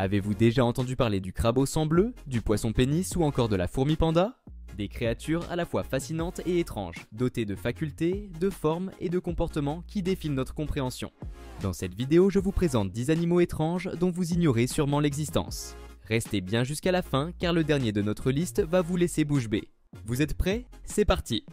Avez-vous déjà entendu parler du crabe au sang bleu, du poisson pénis ou encore de la fourmi panda? Des créatures à la fois fascinantes et étranges, dotées de facultés, de formes et de comportements qui défient notre compréhension. Dans cette vidéo, je vous présente 10 animaux étranges dont vous ignorez sûrement l'existence. Restez bien jusqu'à la fin car le dernier de notre liste va vous laisser bouche bée. Vous êtes prêts? C'est parti!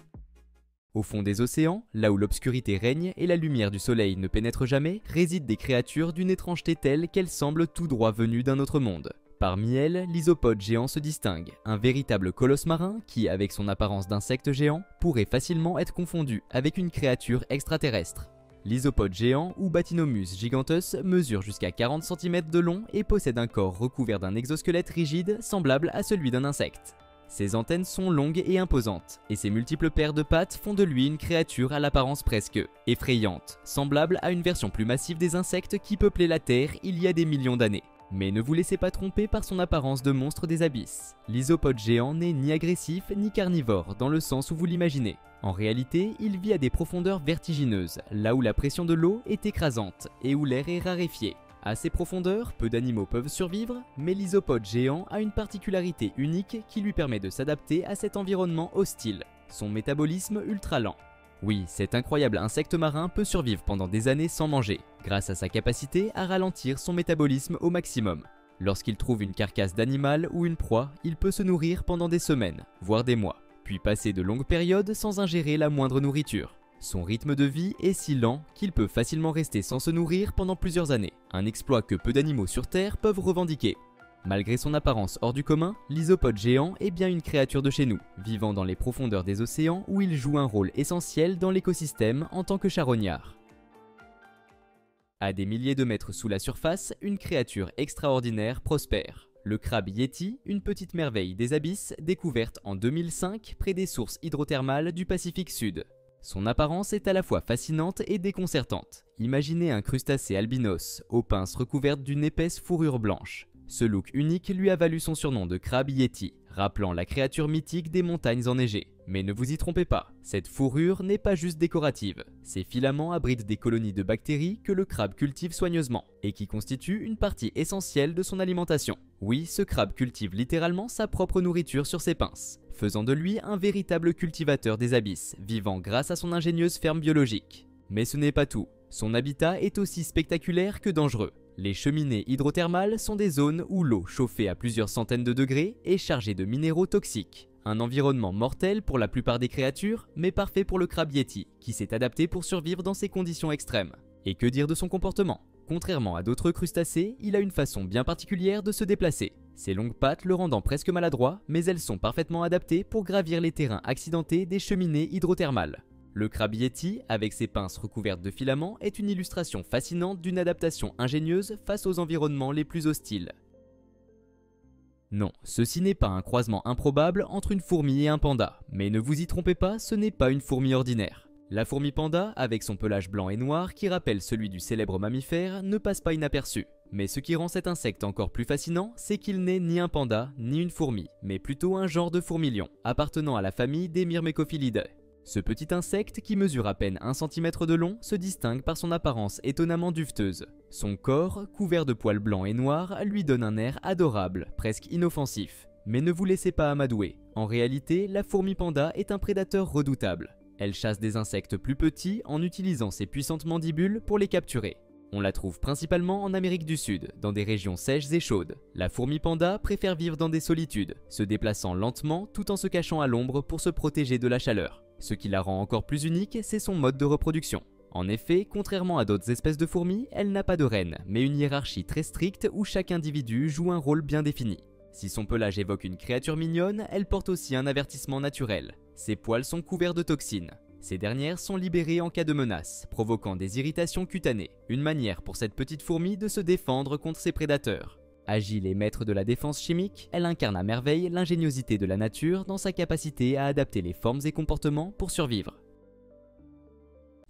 Au fond des océans, là où l'obscurité règne et la lumière du soleil ne pénètre jamais, résident des créatures d'une étrangeté telle qu'elles semblent tout droit venues d'un autre monde. Parmi elles, l'isopode géant se distingue, un véritable colosse marin qui, avec son apparence d'insecte géant, pourrait facilement être confondu avec une créature extraterrestre. L'isopode géant, ou Bathynomus giganteus, mesure jusqu'à 40 cm de long et possède un corps recouvert d'un exosquelette rigide semblable à celui d'un insecte. Ses antennes sont longues et imposantes, et ses multiples paires de pattes font de lui une créature à l'apparence presque effrayante, semblable à une version plus massive des insectes qui peuplaient la Terre il y a des millions d'années. Mais ne vous laissez pas tromper par son apparence de monstre des abysses. L'isopode géant n'est ni agressif ni carnivore dans le sens où vous l'imaginez. En réalité, il vit à des profondeurs vertigineuses, là où la pression de l'eau est écrasante et où l'air est raréfié. À ces profondeurs, peu d'animaux peuvent survivre, mais l'isopode géant a une particularité unique qui lui permet de s'adapter à cet environnement hostile, son métabolisme ultra lent. Oui, cet incroyable insecte marin peut survivre pendant des années sans manger, grâce à sa capacité à ralentir son métabolisme au maximum. Lorsqu'il trouve une carcasse d'animal ou une proie, il peut se nourrir pendant des semaines, voire des mois, puis passer de longues périodes sans ingérer la moindre nourriture. Son rythme de vie est si lent qu'il peut facilement rester sans se nourrir pendant plusieurs années, un exploit que peu d'animaux sur Terre peuvent revendiquer. Malgré son apparence hors du commun, l'isopode géant est bien une créature de chez nous, vivant dans les profondeurs des océans où il joue un rôle essentiel dans l'écosystème en tant que charognard. À des milliers de mètres sous la surface, une créature extraordinaire prospère. Le crabe yéti, une petite merveille des abysses, découverte en 2005 près des sources hydrothermales du Pacifique Sud. Son apparence est à la fois fascinante et déconcertante. Imaginez un crustacé albinos, aux pinces recouvertes d'une épaisse fourrure blanche. Ce look unique lui a valu son surnom de crabe yéti, rappelant la créature mythique des montagnes enneigées. Mais ne vous y trompez pas, cette fourrure n'est pas juste décorative. Ses filaments abritent des colonies de bactéries que le crabe cultive soigneusement, et qui constituent une partie essentielle de son alimentation. Oui, ce crabe cultive littéralement sa propre nourriture sur ses pinces, faisant de lui un véritable cultivateur des abysses, vivant grâce à son ingénieuse ferme biologique. Mais ce n'est pas tout, son habitat est aussi spectaculaire que dangereux. Les cheminées hydrothermales sont des zones où l'eau chauffée à plusieurs centaines de degrés est chargée de minéraux toxiques. Un environnement mortel pour la plupart des créatures, mais parfait pour le crabe yéti, qui s'est adapté pour survivre dans ces conditions extrêmes. Et que dire de son comportement? Contrairement à d'autres crustacés, il a une façon bien particulière de se déplacer. Ses longues pattes le rendant presque maladroit, mais elles sont parfaitement adaptées pour gravir les terrains accidentés des cheminées hydrothermales. Le crabe yéti, avec ses pinces recouvertes de filaments, est une illustration fascinante d'une adaptation ingénieuse face aux environnements les plus hostiles. Non, ceci n'est pas un croisement improbable entre une fourmi et un panda, mais ne vous y trompez pas, ce n'est pas une fourmi ordinaire. La fourmi panda, avec son pelage blanc et noir qui rappelle celui du célèbre mammifère, ne passe pas inaperçu. Mais ce qui rend cet insecte encore plus fascinant, c'est qu'il n'est ni un panda, ni une fourmi, mais plutôt un genre de fourmilion, appartenant à la famille des Myrmecophilidae. Ce petit insecte, qui mesure à peine 1 cm de long, se distingue par son apparence étonnamment duveteuse. Son corps, couvert de poils blancs et noirs, lui donne un air adorable, presque inoffensif. Mais ne vous laissez pas amadouer. En réalité, la fourmi panda est un prédateur redoutable. Elle chasse des insectes plus petits en utilisant ses puissantes mandibules pour les capturer. On la trouve principalement en Amérique du Sud, dans des régions sèches et chaudes. La fourmi panda préfère vivre dans des solitudes, se déplaçant lentement tout en se cachant à l'ombre pour se protéger de la chaleur. Ce qui la rend encore plus unique, c'est son mode de reproduction. En effet, contrairement à d'autres espèces de fourmis, elle n'a pas de reine, mais une hiérarchie très stricte où chaque individu joue un rôle bien défini. Si son pelage évoque une créature mignonne, elle porte aussi un avertissement naturel. Ses poils sont couverts de toxines. Ces dernières sont libérées en cas de menace, provoquant des irritations cutanées. Une manière pour cette petite fourmi de se défendre contre ses prédateurs. Agile et maître de la défense chimique, elle incarne à merveille l'ingéniosité de la nature dans sa capacité à adapter les formes et comportements pour survivre.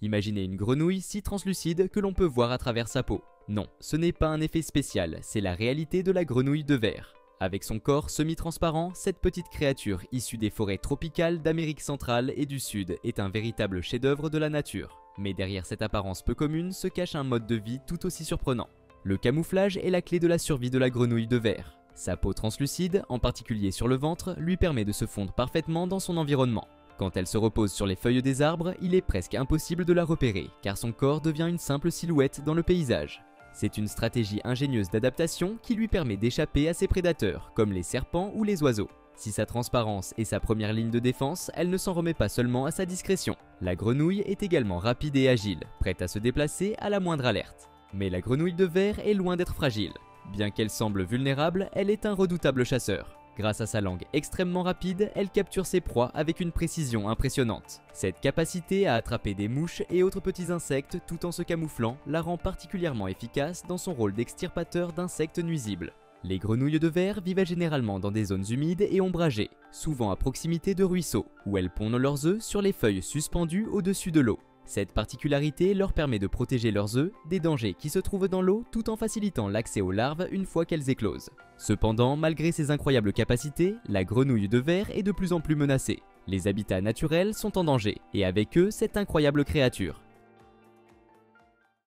Imaginez une grenouille si translucide que l'on peut voir à travers sa peau. Non, ce n'est pas un effet spécial, c'est la réalité de la grenouille de verre. Avec son corps semi-transparent, cette petite créature issue des forêts tropicales d'Amérique centrale et du Sud est un véritable chef-d'œuvre de la nature. Mais derrière cette apparence peu commune se cache un mode de vie tout aussi surprenant. Le camouflage est la clé de la survie de la grenouille de verre. Sa peau translucide, en particulier sur le ventre, lui permet de se fondre parfaitement dans son environnement. Quand elle se repose sur les feuilles des arbres, il est presque impossible de la repérer, car son corps devient une simple silhouette dans le paysage. C'est une stratégie ingénieuse d'adaptation qui lui permet d'échapper à ses prédateurs, comme les serpents ou les oiseaux. Si sa transparence est sa première ligne de défense, elle ne s'en remet pas seulement à sa discrétion. La grenouille est également rapide et agile, prête à se déplacer à la moindre alerte. Mais la grenouille de verre est loin d'être fragile. Bien qu'elle semble vulnérable, elle est un redoutable chasseur. Grâce à sa langue extrêmement rapide, elle capture ses proies avec une précision impressionnante. Cette capacité à attraper des mouches et autres petits insectes tout en se camouflant la rend particulièrement efficace dans son rôle d'extirpateur d'insectes nuisibles. Les grenouilles de verre vivent généralement dans des zones humides et ombragées, souvent à proximité de ruisseaux, où elles pondent leurs œufs sur les feuilles suspendues au-dessus de l'eau. Cette particularité leur permet de protéger leurs œufs des dangers qui se trouvent dans l'eau tout en facilitant l'accès aux larves une fois qu'elles éclosent. Cependant, malgré ses incroyables capacités, la grenouille de verre est de plus en plus menacée. Les habitats naturels sont en danger, et avec eux cette incroyable créature.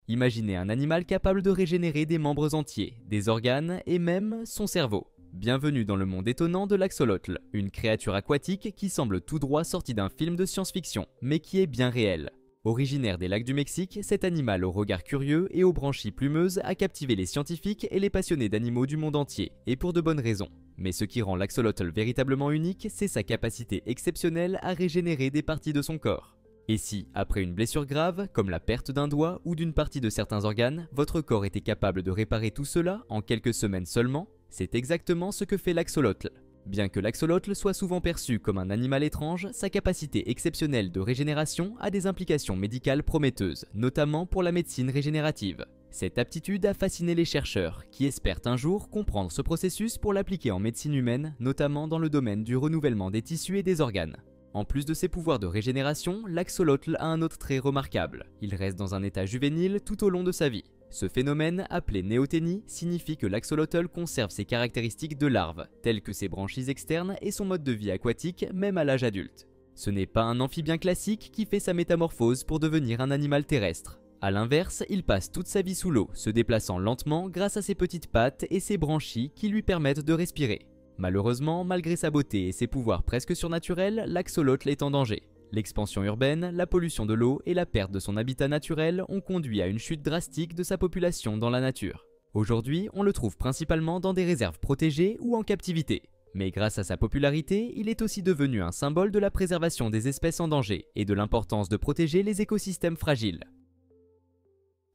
Imaginez un animal capable de régénérer des membres entiers, des organes et même son cerveau. Bienvenue dans le monde étonnant de l'axolotl, une créature aquatique qui semble tout droit sortie d'un film de science-fiction, mais qui est bien réelle. Originaire des lacs du Mexique, cet animal au regard curieux et aux branchies plumeuses a captivé les scientifiques et les passionnés d'animaux du monde entier, et pour de bonnes raisons. Mais ce qui rend l'axolotl véritablement unique, c'est sa capacité exceptionnelle à régénérer des parties de son corps. Et si, après une blessure grave, comme la perte d'un doigt ou d'une partie de certains organes, votre corps était capable de réparer tout cela en quelques semaines seulement, c'est exactement ce que fait l'axolotl. Bien que l'axolotl soit souvent perçu comme un animal étrange, sa capacité exceptionnelle de régénération a des implications médicales prometteuses, notamment pour la médecine régénérative. Cette aptitude a fasciné les chercheurs, qui espèrent un jour comprendre ce processus pour l'appliquer en médecine humaine, notamment dans le domaine du renouvellement des tissus et des organes. En plus de ses pouvoirs de régénération, l'axolotl a un autre trait remarquable. Il reste dans un état juvénile tout au long de sa vie. Ce phénomène, appelé néoténie, signifie que l'axolotl conserve ses caractéristiques de larve, telles que ses branchies externes et son mode de vie aquatique, même à l'âge adulte. Ce n'est pas un amphibien classique qui fait sa métamorphose pour devenir un animal terrestre. A l'inverse, il passe toute sa vie sous l'eau, se déplaçant lentement grâce à ses petites pattes et ses branchies qui lui permettent de respirer. Malheureusement, malgré sa beauté et ses pouvoirs presque surnaturels, l'axolotl est en danger. L'expansion urbaine, la pollution de l'eau et la perte de son habitat naturel ont conduit à une chute drastique de sa population dans la nature. Aujourd'hui, on le trouve principalement dans des réserves protégées ou en captivité. Mais grâce à sa popularité, il est aussi devenu un symbole de la préservation des espèces en danger et de l'importance de protéger les écosystèmes fragiles.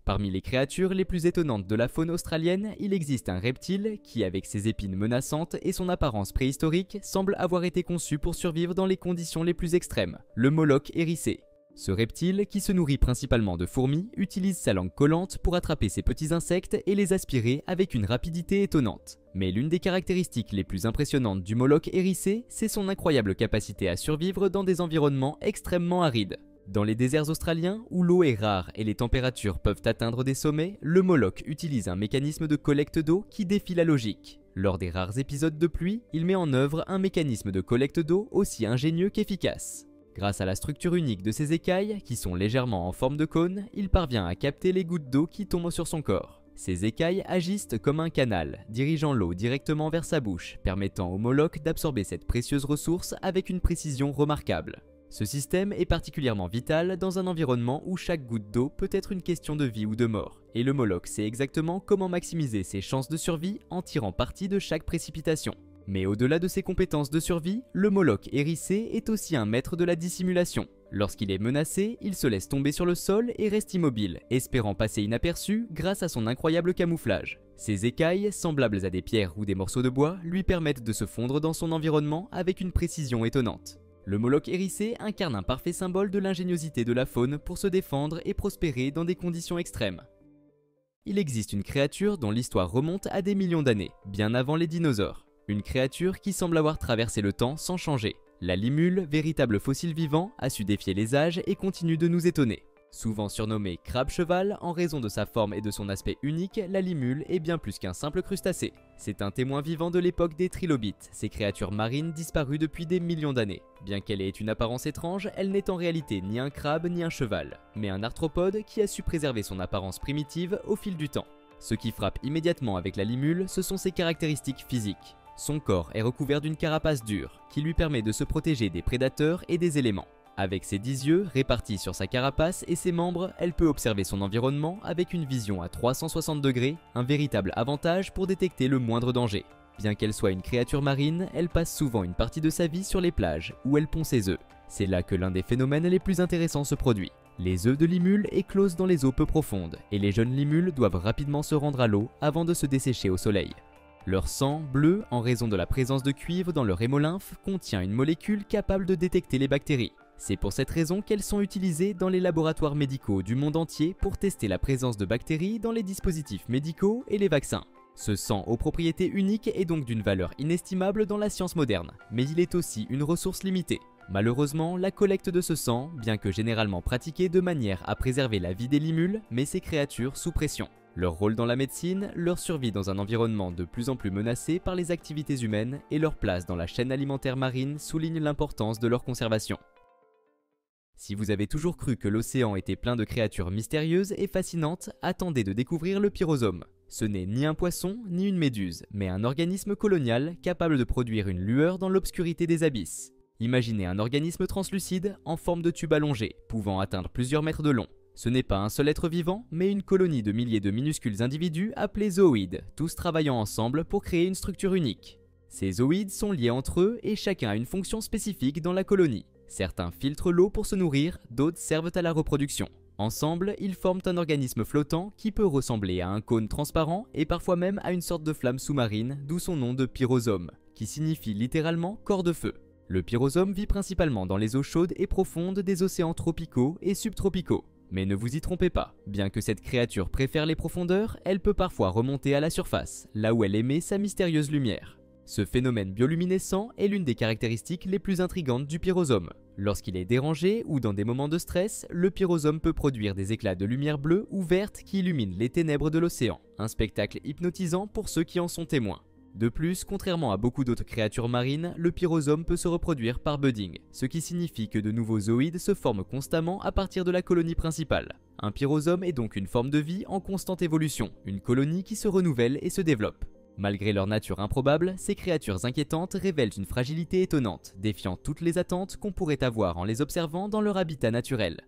Parmi les créatures les plus étonnantes de la faune australienne, il existe un reptile qui, avec ses épines menaçantes et son apparence préhistorique, semble avoir été conçu pour survivre dans les conditions les plus extrêmes, le moloch hérissé. Ce reptile, qui se nourrit principalement de fourmis, utilise sa langue collante pour attraper ces petits insectes et les aspirer avec une rapidité étonnante. Mais l'une des caractéristiques les plus impressionnantes du moloch hérissé, c'est son incroyable capacité à survivre dans des environnements extrêmement arides. Dans les déserts australiens, où l'eau est rare et les températures peuvent atteindre des sommets, le moloch utilise un mécanisme de collecte d'eau qui défie la logique. Lors des rares épisodes de pluie, il met en œuvre un mécanisme de collecte d'eau aussi ingénieux qu'efficace. Grâce à la structure unique de ses écailles, qui sont légèrement en forme de cône, il parvient à capter les gouttes d'eau qui tombent sur son corps. Ces écailles agissent comme un canal, dirigeant l'eau directement vers sa bouche, permettant au moloch d'absorber cette précieuse ressource avec une précision remarquable. Ce système est particulièrement vital dans un environnement où chaque goutte d'eau peut être une question de vie ou de mort, et le moloch sait exactement comment maximiser ses chances de survie en tirant parti de chaque précipitation. Mais au-delà de ses compétences de survie, le moloch hérissé est aussi un maître de la dissimulation. Lorsqu'il est menacé, il se laisse tomber sur le sol et reste immobile, espérant passer inaperçu grâce à son incroyable camouflage. Ses écailles, semblables à des pierres ou des morceaux de bois, lui permettent de se fondre dans son environnement avec une précision étonnante. Le moloch hérissé incarne un parfait symbole de l'ingéniosité de la faune pour se défendre et prospérer dans des conditions extrêmes. Il existe une créature dont l'histoire remonte à des millions d'années, bien avant les dinosaures. Une créature qui semble avoir traversé le temps sans changer. La limule, véritable fossile vivant, a su défier les âges et continue de nous étonner. Souvent surnommée crabe-cheval en raison de sa forme et de son aspect unique, la limule est bien plus qu'un simple crustacé. C'est un témoin vivant de l'époque des trilobites, ces créatures marines disparues depuis des millions d'années. Bien qu'elle ait une apparence étrange, elle n'est en réalité ni un crabe ni un cheval, mais un arthropode qui a su préserver son apparence primitive au fil du temps. Ce qui frappe immédiatement avec la limule, ce sont ses caractéristiques physiques. Son corps est recouvert d'une carapace dure, qui lui permet de se protéger des prédateurs et des éléments. Avec ses 10 yeux répartis sur sa carapace et ses membres, elle peut observer son environnement avec une vision à 360 degrés, un véritable avantage pour détecter le moindre danger. Bien qu'elle soit une créature marine, elle passe souvent une partie de sa vie sur les plages, où elle pond ses œufs. C'est là que l'un des phénomènes les plus intéressants se produit. Les œufs de limule éclosent dans les eaux peu profondes, et les jeunes limules doivent rapidement se rendre à l'eau avant de se dessécher au soleil. Leur sang, bleu en raison de la présence de cuivre dans leur hémolymphe, contient une molécule capable de détecter les bactéries. C'est pour cette raison qu'elles sont utilisées dans les laboratoires médicaux du monde entier pour tester la présence de bactéries dans les dispositifs médicaux et les vaccins. Ce sang aux propriétés uniques est donc d'une valeur inestimable dans la science moderne, mais il est aussi une ressource limitée. Malheureusement, la collecte de ce sang, bien que généralement pratiquée de manière à préserver la vie des limules, met ces créatures sous pression. Leur rôle dans la médecine, leur survie dans un environnement de plus en plus menacé par les activités humaines et leur place dans la chaîne alimentaire marine soulignent l'importance de leur conservation. Si vous avez toujours cru que l'océan était plein de créatures mystérieuses et fascinantes, attendez de découvrir le pyrosome. Ce n'est ni un poisson, ni une méduse, mais un organisme colonial capable de produire une lueur dans l'obscurité des abysses. Imaginez un organisme translucide en forme de tube allongé, pouvant atteindre plusieurs mètres de long. Ce n'est pas un seul être vivant, mais une colonie de milliers de minuscules individus appelés zooïdes, tous travaillant ensemble pour créer une structure unique. Ces zooïdes sont liés entre eux et chacun a une fonction spécifique dans la colonie. Certains filtrent l'eau pour se nourrir, d'autres servent à la reproduction. Ensemble, ils forment un organisme flottant qui peut ressembler à un cône transparent et parfois même à une sorte de flamme sous-marine, d'où son nom de pyrosome, qui signifie littéralement corps de feu. Le pyrosome vit principalement dans les eaux chaudes et profondes des océans tropicaux et subtropicaux. Mais ne vous y trompez pas, bien que cette créature préfère les profondeurs, elle peut parfois remonter à la surface, là où elle émet sa mystérieuse lumière. Ce phénomène bioluminescent est l'une des caractéristiques les plus intrigantes du pyrosome. Lorsqu'il est dérangé ou dans des moments de stress, le pyrosome peut produire des éclats de lumière bleue ou verte qui illuminent les ténèbres de l'océan, un spectacle hypnotisant pour ceux qui en sont témoins. De plus, contrairement à beaucoup d'autres créatures marines, le pyrosome peut se reproduire par budding, ce qui signifie que de nouveaux zooïdes se forment constamment à partir de la colonie principale. Un pyrosome est donc une forme de vie en constante évolution, une colonie qui se renouvelle et se développe. Malgré leur nature improbable, ces créatures inquiétantes révèlent une fragilité étonnante, défiant toutes les attentes qu'on pourrait avoir en les observant dans leur habitat naturel.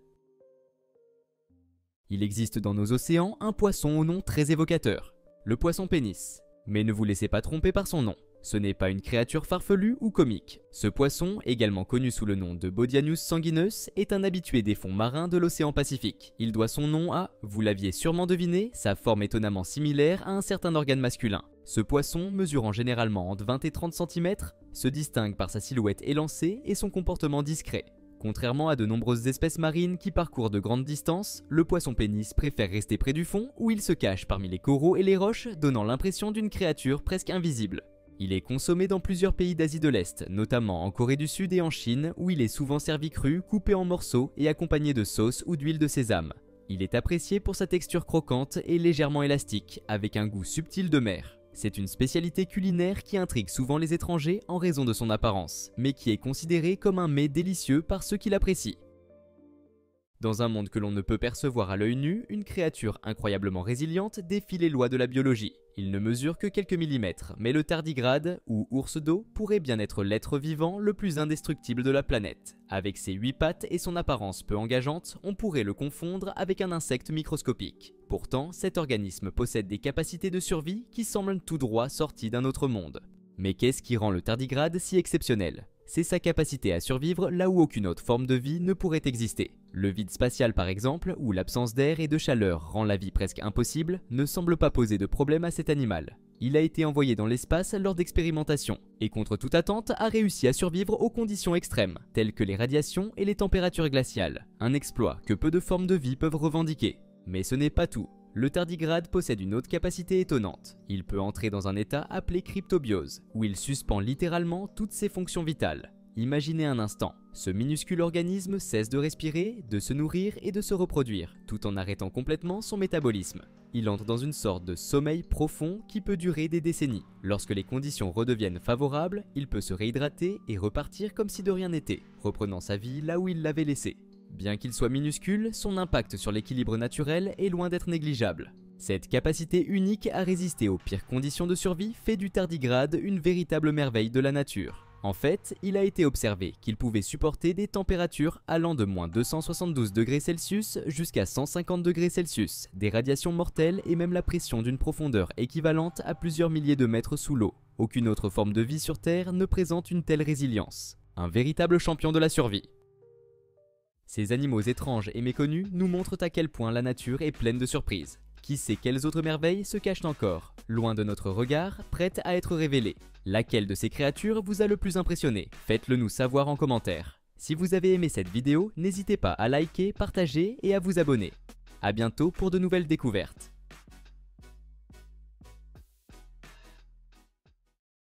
Il existe dans nos océans un poisson au nom très évocateur, le poisson pénis. Mais ne vous laissez pas tromper par son nom. Ce n'est pas une créature farfelue ou comique. Ce poisson, également connu sous le nom de Bodianus sanguineus, est un habitué des fonds marins de l'océan Pacifique. Il doit son nom à, vous l'aviez sûrement deviné, sa forme étonnamment similaire à un certain organe masculin. Ce poisson, mesurant généralement entre 20 et 30 cm, se distingue par sa silhouette élancée et son comportement discret. Contrairement à de nombreuses espèces marines qui parcourent de grandes distances, le poisson pénis préfère rester près du fond où il se cache parmi les coraux et les roches, donnant l'impression d'une créature presque invisible. Il est consommé dans plusieurs pays d'Asie de l'Est, notamment en Corée du Sud et en Chine, où il est souvent servi cru, coupé en morceaux et accompagné de sauce ou d'huile de sésame. Il est apprécié pour sa texture croquante et légèrement élastique, avec un goût subtil de mer. C'est une spécialité culinaire qui intrigue souvent les étrangers en raison de son apparence, mais qui est considérée comme un mets délicieux par ceux qui l'apprécient. Dans un monde que l'on ne peut percevoir à l'œil nu, une créature incroyablement résiliente défie les lois de la biologie. Il ne mesure que quelques millimètres, mais le tardigrade, ou ours d'eau, pourrait bien être l'être vivant le plus indestructible de la planète. Avec ses 8 pattes et son apparence peu engageante, on pourrait le confondre avec un insecte microscopique. Pourtant, cet organisme possède des capacités de survie qui semblent tout droit sorties d'un autre monde. Mais qu'est-ce qui rend le tardigrade si exceptionnel ? C'est sa capacité à survivre là où aucune autre forme de vie ne pourrait exister. Le vide spatial par exemple, où l'absence d'air et de chaleur rend la vie presque impossible, ne semble pas poser de problème à cet animal. Il a été envoyé dans l'espace lors d'expérimentations, et contre toute attente a réussi à survivre aux conditions extrêmes, telles que les radiations et les températures glaciales. Un exploit que peu de formes de vie peuvent revendiquer. Mais ce n'est pas tout. Le tardigrade possède une autre capacité étonnante. Il peut entrer dans un état appelé cryptobiose, où il suspend littéralement toutes ses fonctions vitales. Imaginez un instant, ce minuscule organisme cesse de respirer, de se nourrir et de se reproduire, tout en arrêtant complètement son métabolisme. Il entre dans une sorte de sommeil profond qui peut durer des décennies. Lorsque les conditions redeviennent favorables, il peut se réhydrater et repartir comme si de rien n'était, reprenant sa vie là où il l'avait laissée. Bien qu'il soit minuscule, son impact sur l'équilibre naturel est loin d'être négligeable. Cette capacité unique à résister aux pires conditions de survie fait du tardigrade une véritable merveille de la nature. En fait, il a été observé qu'il pouvait supporter des températures allant de moins 272 degrés Celsius jusqu'à 150 degrés Celsius, des radiations mortelles et même la pression d'une profondeur équivalente à plusieurs milliers de mètres sous l'eau. Aucune autre forme de vie sur Terre ne présente une telle résilience. Un véritable champion de la survie. Ces animaux étranges et méconnus nous montrent à quel point la nature est pleine de surprises. Qui sait quelles autres merveilles se cachent encore, loin de notre regard, prêtes à être révélées. Laquelle de ces créatures vous a le plus impressionné? Faites-le nous savoir en commentaire. Si vous avez aimé cette vidéo, n'hésitez pas à liker, partager et à vous abonner. A bientôt pour de nouvelles découvertes.